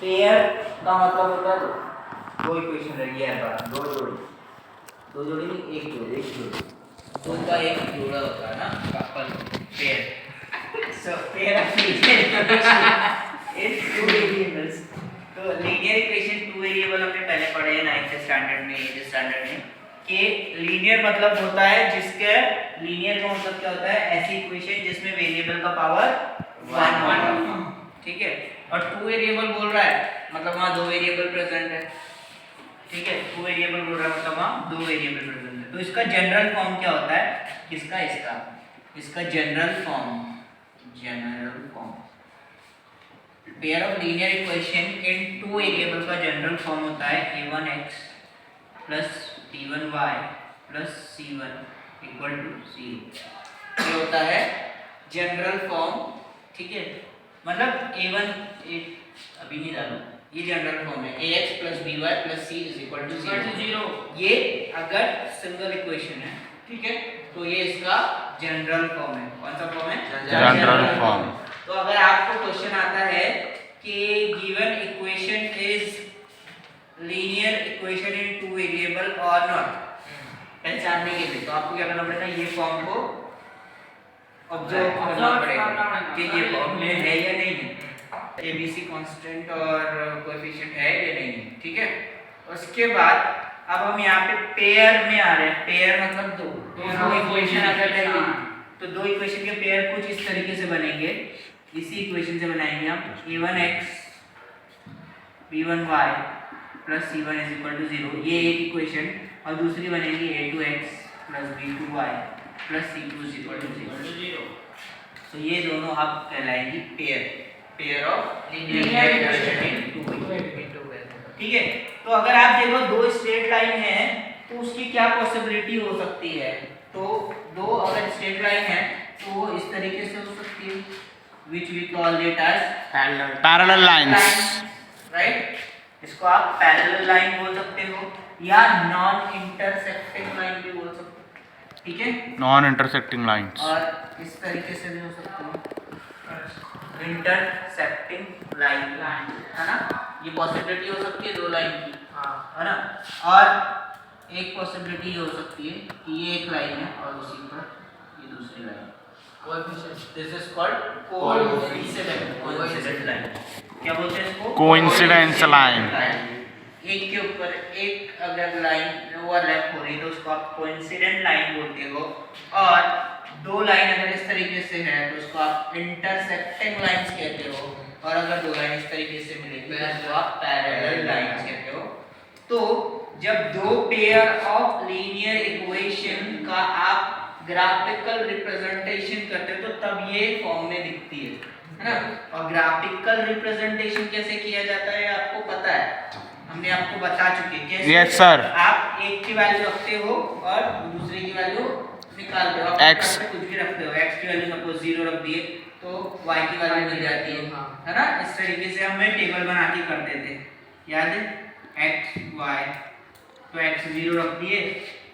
Pair का मतलब होता है दो इक्वेशन रहेगी यार बात, दो जोड़ी नहीं, एक जोड़ी दो का एक जोड़ा होता है ना, couple pair. So pair of linear equation is two variables. तो लीनियर इक्वेशन टू वेरिएबल हमने पहले पढ़े हैं 9th स्टैंडर्ड में, 8th स्टैंडर्ड में, कि लीनियर मतलब होता है जिसके लीनियर का मतलब क्या होता है, ऐसी इक्वेशन जिसमें वेरिएबल का पावर 1 ठीक है। और टू वेरिएबल बोल रहा है मतलब वहाँ दो वेरिएबल प्रेजेंट है, ठीक है। टू वेरिएबल बोल रहा है मतलब वहाँ दो वेरिएबल प्रेजेंट है। तो इसका जनरल फॉर्म क्या होता है, इसका general form pair of linear equation in two variable का जनरल फॉर्म होता है a1x plus b1y plus c1 equal to 0। ये होता है जनरल फॉर्म, ठीक है। मतलब a1 अभी नहीं डालो, ये जनरल फॉर्म है ax plus by plus c is equal to 0। ये अगर सिंगल इक्वेशन है, ठीक है, तो ये इसका जनरल फॉर्म है। कौन सा फॉर्म है? General form. तो अगर आपको क्वेश्चन आता है कि given equation is linear equation in two variable और नॉट, पहचानने के लिए तो आपको क्या करना पड़ेगा, ये फॉर्म को ऑब्जर्व करना पड़ेगा कि ये फॉर्म में है या नहीं है, एबीसी कांस्टेंट और कोएफिशिएंट है या नहीं है, ठीक है। उसके बाद अब हम यहाँ पे पेयर में आ रहे हैं। पेयर मतलब दो इक्वेशन अगर है तो दो इक्वेशन के पेयर कुछ इस तरीके से बनेंगे, इसी इक्वेशन से बनाएंगे हम a1x b1y plus c1 is equal to 0, ये एक इक्वेशन। और दूसरी बनेगी a2x plus b2y plus c2 is equal to 0। तो ये दोनों अब कहलाएंगी pair of linear equation in two, ठीक है। तो अगर आप देखो दो स्ट्रेट लाइन है तो उसकी क्या पॉसिबिलिटी हो सकती है, तो दो अगर स्ट्रेट लाइन है तो वो इस तरीके से हो सकती है, which we call it as parallel lines, right. इसको आप पैरेलल लाइन बोल सकते हो या नॉन इंटरसेक्टिंग लाइन भी बोल सकते हो, ठीक है। Non intersecting lines. और इस तरीके से भी हो सकती है इंटरसेक्टिंग लाइन, है ना। ये पॉसिबिलिटी हो सकती है दो लाइन की, है ना। और एक पॉसिबिलिटी ये हो सकती है कि ये एक लाइन है और उसी पर ये दूसरी line, this is called coincident line. क्या बोलते हैं इसको? Coincidence line. एक के ऊपर एक अगर लाइन ओवरलैप हो रही है तो उसको आप कोइंसिडेंट लाइन बोलते हो। और दो लाइन अगर इस तरीके से है तो उसको आप इंटरसेक्टिंग लाइंस कहते हो। और अगर दो लाइन इस तरीके से मिलेगी तो उसको आप पैरेलल लाइंस कहते हो। तो जब दो पेयर ऑफ लीनियर इक्वेशन का आप ग्राफिकल रिप्रेजेंटेशन करते हो तो तब ये फॉर्म में दिखती है ना। और ग्राफिकल रिप्रेजेंटेशन कैसे किया जाता है आपको पता है, हमने आपको बता चुके हैं कैसे। Yes sir. आप एक की वैल्यू रखते हो और दूसरे की वैल्यू निकालते हो। x कुछ भी रखते हो, x की वैल्यू सपोज 0 रख दिए तो y की वैल्यू मिल जाती है ना। इस तरीके से हमें टेबल बना के करते थे, याद है, x y, तो x 0 रख दिए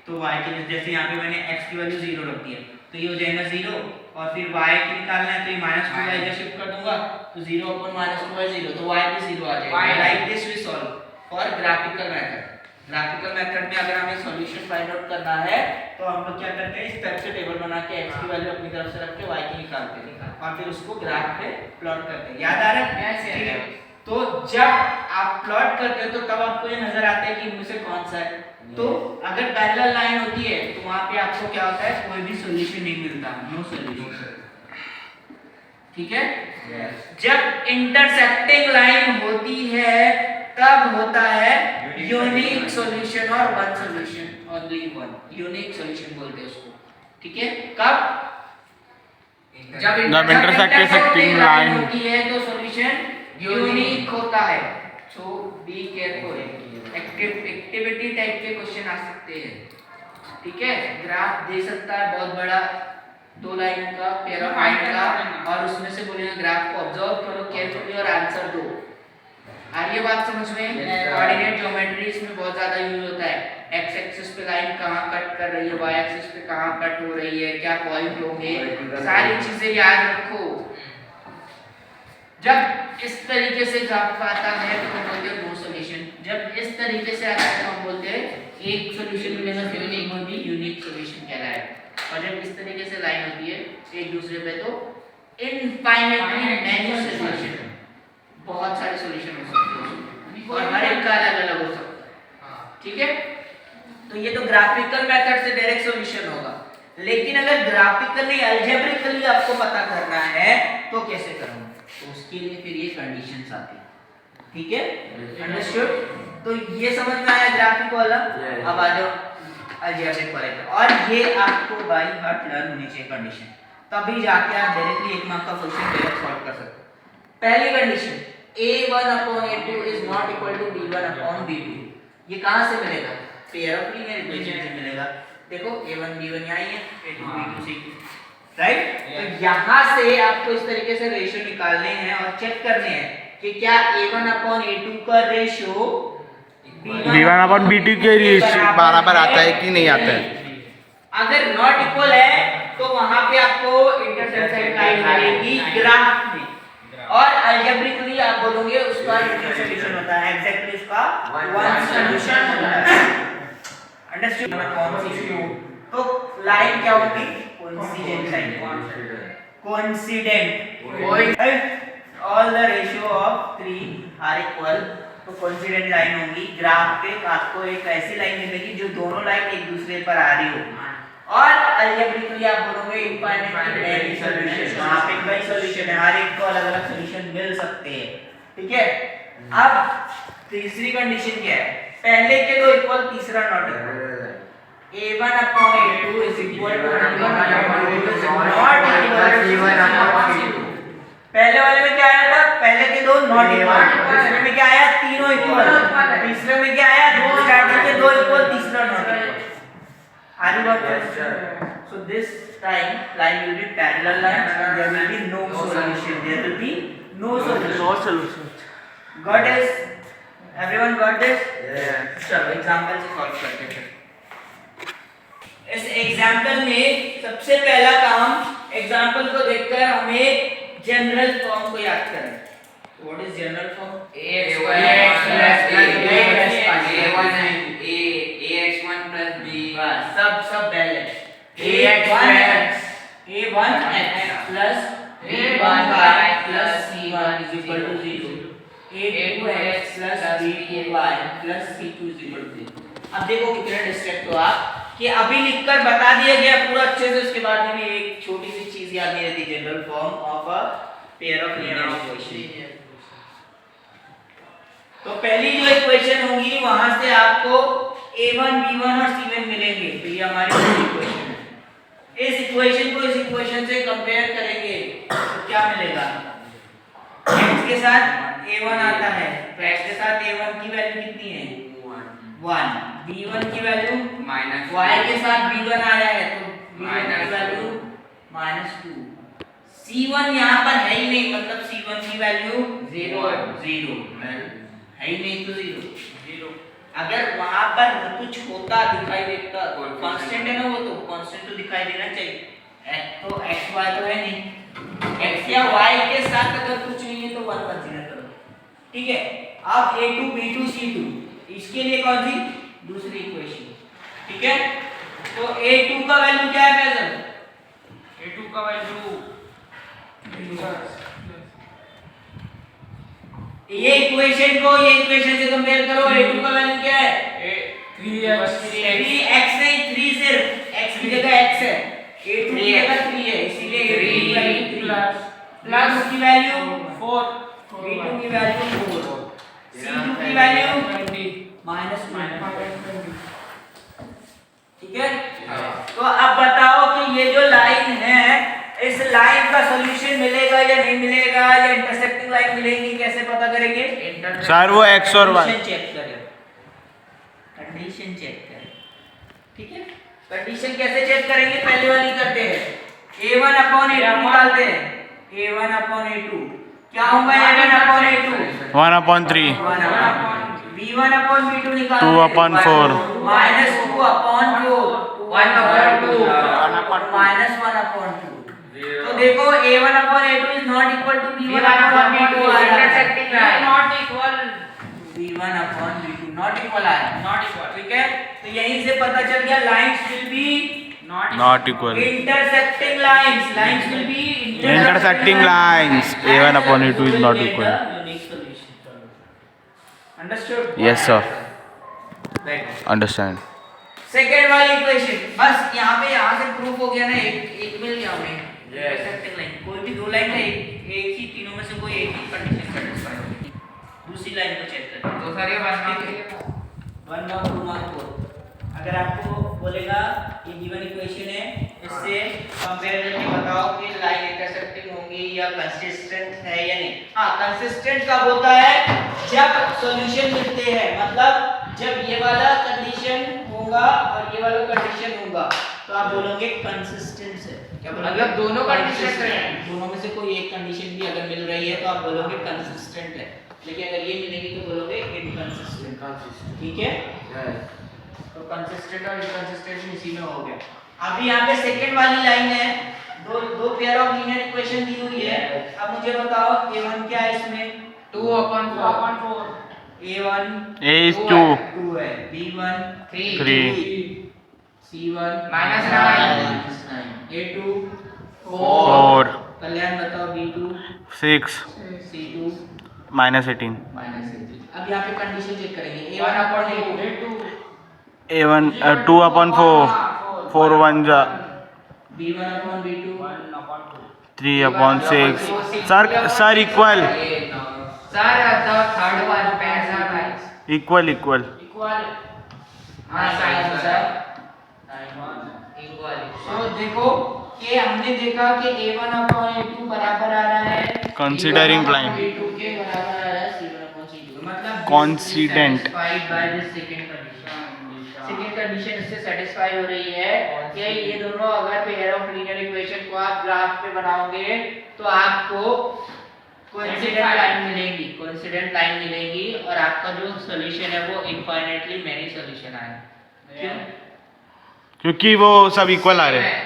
तो y की, जैसे यहाँ पे मैंने x की वैल्यू 0 रख दिया तो ये हो जाएगा 0। और फिर y की निकालना है तो ये -2y इधर शिफ्ट कर दूंगा तो 0 upon -2y 0, तो y भी 0 आ जाएगा। Like this we solve for graphical method. Graphical method में अगर हमें सॉल्यूशन फाइंड आउट करना है तो हम लोग क्या करते हैं, इस तरह से टेबल बना के x की वैल्यू अपनी तरफ से रख के y की निकालते हैं और फिर उसको ग्राफ पे प्लॉट करते हैं। याद आ रहा है? तो जब आप प्लॉट करते हो तो तब आपको ये नजर आता है कि इनमें से कौन सा है। तो अगर पैरेलल लाइन होती है तो वहां पे आपको क्या होता है, कोई भी सॉल्यूशन नहीं मिलता, नो सॉल्यूशन, ठीक है। जब इंटरसेक्टिंग लाइन होती है तब होता है यूनिक सॉल्यूशन और one solution, only one unique solution बोलते हैं उसको, ठीक है। कब? जब इंटरसेक्टिंग लाइन होती है तो सॉल्यूशन यूनिक होता है। सो बी केयरफुल, एक्टिविटी टाइप के क्वेश्चन आ सकते हैं, ठीक है। ग्राफ दे सकता है बहुत बड़ा, दो लाइन का, पेयर ऑफ लाइन का, और उसमें से बोलेगा ग्राफ को ऑब्जर्व करो केयरफुली और आंसर दो। आ रही है बात समझ में? कोऑर्डिनेट ज्योमेट्री इसमें बहुत ज्यादा यूज होता है। एक्स एक्सिस पे लाइन कहाँ कट कर रही है, वाई एक्सिस पे कहाँ कट हो रही है, क्या पॉइंट होंगे, सारी चीजें याद रखो। जब इस तरीके से ग्राफ आता है तो हम बोलते हैं नो सॉल्यूशन। जब इस तरीके से आता है तो हम बोलते हैं एक सॉल्यूशन मिलेगा, यूनिक होगी, यूनिक सॉल्यूशन कहलाएगा। और जब इस तरीके से लाइन होती है एक दूसरे पे तो इनफाइनाइटली मैनी सॉल्यूशन, बहुत सारे सॉल्यूशन हो सकते हैं और हर एक का अलग अलग हो सकता है। ठीक है, तो ये तो ग्राफिकल मेथड से डायरेक्ट सॉल्यूशन होगा। लेकिन अगर ग्राफिकली अलजेब्रिकली आपको पता करना है तो कैसे करूंगा, तो उसके लिए फिर ये कंडीशंस आती है। ठीक है, अंडरस्टूड? तो ये समझ में आया ग्राफिक वाला। अब आ जाओ अलजेब्रिक वाले पे, और ये आपको बाय हार्ट लर्न होनी चाहिए कंडीशन, तभी जाके आप डायरेक्टली एक मार्क का क्वेश्चन डायरेक्ट सॉल्व कर सकते हो। पहली condition a1/a2 is not equal to b1/b2। ये कहां से मिलेगा? पेयर ऑफ लीनियर इक्वेशन से मिलेगा। देखो a1 b1 यहां है, a2 b2 c2, राइट? तो यहां से आपको इस तरीके से रेशियो निकालने हैं और चेक करने हैं कि क्या a1/a2 का रेशियो b1/b2 के रेशियो बराबर आता है कि नहीं आता है। अगर नॉट इक्वल है तो वहां पे आपको इंटरसेक्शन लाइन मिलेगी ग्राफ में, और अलजेब्रिकली आप बोलोगे उसका इंटरसेक्शन होता है, एग्जैक्टली उसका वन सॉल्यूशन होता है। अंडरस्टूड? कौन सी तो लाइन क्या होगी? Coincident line. Coincident all the ratio of 3 are equal, तो कोइंसिडेंट लाइन होगी। ग्राफ पे आपको एक ऐसी लाइन मिलेगी जो दोनों लाइन एक दूसरे पर आ रही हो, और अलजेब्रिकली आप बोलोगे इनफाइनाइटली मैनी सॉल्यूशन। वहां पे कई सॉल्यूशन है, हर एक को अलग-अलग सॉल्यूशन मिल सकते हैं। ठीक है, अब तीसरी कंडीशन क्या है? पहले के दो इक्वल, तीसरा not equal. a1/a2 is equal to b1/b2 is not equal to c1/c2। पहले वाले में क्या आया था? पहले के दो नॉट इक्वल, दूसरे में क्या आया? तीनों इक्वल, तीसरे में क्या आया? दो स्टार्टिंग के दो इक्वल, तीसरा not equal. Are you got this? So this time line will be parallel line and there will be no solution. There will be no solution. No solution. Got this? Everyone got this? Yeah. चलो example से solve करते हैं। इस example में सबसे पहला काम example को देखकर हमें जनरल फॉर्म को याद करना है। What is general form? ax1 plus b, सब balance. a1x plus b1y plus c1 is equal to 0, a2x plus b2y plus c2 is equal to 0। अब देखो कितने डिस्ट्रैक्ट हो आप कि अभी लिखकर बता दिया गया पूरा अच्छे से, उसके बाद में एक छोटी सी चीज याद नहीं रहती, general form of a pair of linear equation. तो पहली जो इक्वेशन होगी वहां से आपको a1 b1 और c1 मिलेंगे, तो ये हमारी पहली इक्वेशन है। इस इक्वेशन को इस इक्वेशन से कंपेयर करेंगे तो क्या मिलेगा? x के साथ a1 आता है, तो x के साथ a1 की वैल्यू कितनी है? 1। b1 की वैल्यू माइनस, y के साथ b1 आया है तो b1 की वैल्यू -2। c1 यहाँ पर है ही नहीं, मतलब c1 की वैल्यू 0 है ही नहीं, तो 0। अगर वहां पर कुछ होता दिखाई देता, कांस्टेंट है ना, वो तो कांस्टेंट तो दिखाई देना चाहिए। तो x y तो है नहीं, x या y के साथ अगर कुछ नहीं है तो 1 कंसीडर करो। ठीक है, अब a2 b2 c2, इसके लिए कौन सी? दूसरी इक्वेशन। ठीक है, तो a2 का वैल्यू क्या है फैजल? a2 का वैल्यू ये इक्वेशन को ये इक्वेशन से कंपेयर करो। a2 का वैल्यू क्या है? 3x नहीं, 3 सिर्फ x की जगह x है, a2 की जगह 3 है, इसीलिए a2 की वैल्यू 3 प्लस की वैल्यू 4, b2 की वैल्यू 4, c2 की वैल्यू -2। ठीक है, तो अब बताओ कि ये जो लाइन है, इस लाइन का सॉल्यूशन मिलेगा या नहीं मिलेगा, या इंटरसेक्टिंग लाइन मिलेगी, कैसे पता करेंगे? सर वो x और y चेक करें, कंडीशन चेक करें। ठीक है, कंडीशन कैसे चेक करेंगे? पहले वाली करते हैं, a1/a2 निकालते हैं। a1/a2 क्या होगा? a1/a2 1/3 b1/b2 निकालते हैं, 2/4 -2/4 1/2 -1/2। तो देखो a1 upon a2 is not equal to b1 upon b2 intersecting line not equal b1 upon b2 not equal आया not equal ठीक है तो यहीं से पता चल गया lines will be Not equal. intersecting lines will be Intersecting lines. A1 upon A2 is not equal. Unique solution. Understood? Yes, sir. Right. Understand. Second वाली इक्वेशन बस यहाँ से प्रूफ हो गया ना एक मिल गया हमें इंटरसेक्टिंग लाइन कोई भी दो लाइन का एक ही तीनों में से कोई एक ही कंडीशन सेटिस्फाई होगी दूसरी लाइन को चेक करें तो सर ये 1 मार्क 2 मार्क 4 अगर आपको बोलेगा ये गिवन इक्वेशन है इससे कंपेयर करके बताओ कि लाइन इंटरसेक्टिंग होंगी या कंसिस्टेंट है या नहीं हाँ कंसिस्टेंट कब होता है जब सॉल्यूशन मिलते हैं मतलब जब ये वाला कंडीशन होगा और ये वाला कंडीशन होगा तो आप बोलोगे कंसिस्टेंट है क्या बोलोगे मतलब दोनों कंडीशन है दोनों में से कोई एक कंडीशन भी अगर मिल रही है तो आप बोलोगे कंसिस्टेंट है लेकिन अगर ये मिलेगी तो बोलोगे इनकंसिस्टेंट ठीक है तो कंसिस्टेंट और इनकंसिस्टेंट इसी में हो गया अभी यहाँ पे सेकंड वाली लाइन है दो पेयर ऑफ लीनियर इक्वेशन दी हुई है अब मुझे बताओ a1 क्या है इसमें 2/4 a1 A is 2. 2 है b1 3. c1 -9 a2 4. कल्याण बताओ b2 6. c2 -18. अब यहाँ पे कंडीशन चेक करेंगे A1 upon A2 A1 2 upon 4. 4 1 ja. b1 upon b2 3 upon 6. Sir equal. Sir, the third one pairs are lines. Equal. Equal. हाँ signs sir. Equal. तो देखो कि हमने देखा कि a1 upon a2 बराबर आ रहा है Considering b1 upon line. b2 के बराबर आ रहा है c1 upon c2 मतलब Coincident. satisfied by this second condition second condition इससे सेटिस्फाई हो रही है कि ये दोनों अगर पेयर ऑफ लीनियर इक्वेशन को आप ग्राफ पे बनाओगे तो आपको कोइंसिडेंट लाइन मिलेगी और आपका जो सॉल्यूशन है वो इनफाइनाइटली मेनी सॉल्यूशन आएगा क्यों क्योंकि वो सब इक्वल आ रहे हैं.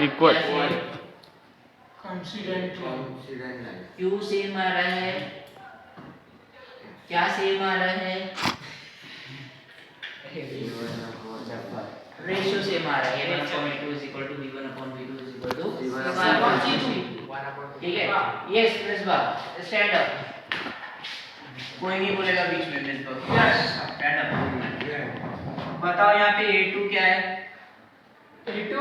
Equal. क्यों सेम आ रहा है क्या सेम आ रहा है रेशियो सेम आ रहा है a1 upon a2 is equal to b1 upon b2 is equal to c1 upon c2 ठीक है यस मिसबा स्टैंड अप कोई नहीं बोलेगा बीच में मिसबा स्टैंड अप बताओ यहाँ पे a2 क्या है A2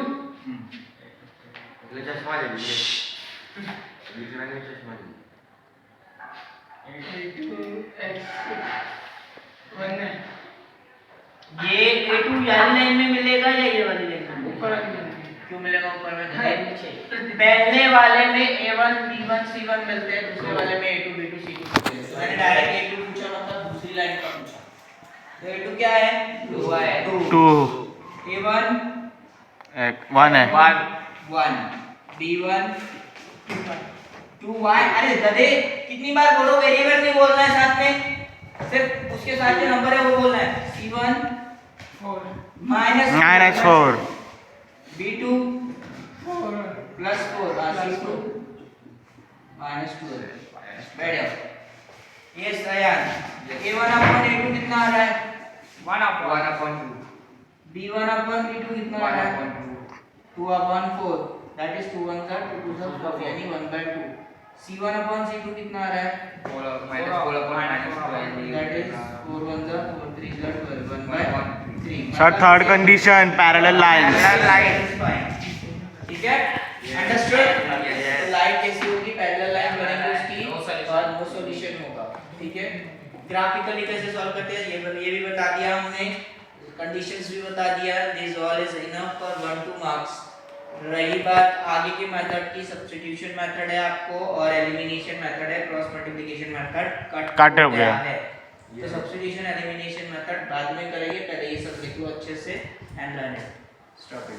ये a2 वाली लाइन में मिलेगा या ये वाली लाइन में ऊपर क्यों मिलेगा ऊपर में पहले वाले में a1 b1 c1 मिलते हैं दूसरे वाले में a2 b2 c2 मिलते हैं तो मैंने डायरेक्ट a2 पूछा मतलब दूसरी लाइन का पूछा तो a2 क्या है 2 है 2. a1 1 है. 1 b1 2 y अरे गधे कितनी बार बोलो वेरिएबल नहीं बोलना है साथ में सिर्फ उसके साथ जो नंबर है वो बोलना है c1 -4. b2 +4 c2 -2 बैठ जाओ yes Ayan a1 upon a2 कितना आ रहा है 1 upon 2 b1 upon b2 कितना आ रहा है 2 upon 4 that is 2 1 का 2 2 4 यानी 1/2 c1 upon c2 कितना आ रहा है that is 4 1 का 4 3 का 12 1/3 Sir third condition parallel lines. ठीक है अंडरस्टूड तो लाइन कैसी होगी पैरेलल लाइन बनेगी उसकी और नो सॉल्यूशन होगा ठीक है ग्राफिकली कैसे सॉल्व करते हैं ये भी बता दिया हमने कंडीशंस भी बता दिया this all is enough for 1-2 marks रही बात आगे के मेथड की सब्स्टिट्यूशन मेथड है आपको और एलिमिनेशन मेथड है क्रॉस मल्टीप्लिकेशन मेथड कट हो गया है तो सब्स्टिट्यूशन एलिमिनेशन मेथड बाद में करेंगे पहले ये सब लिख लो अच्छे से and learn it stop it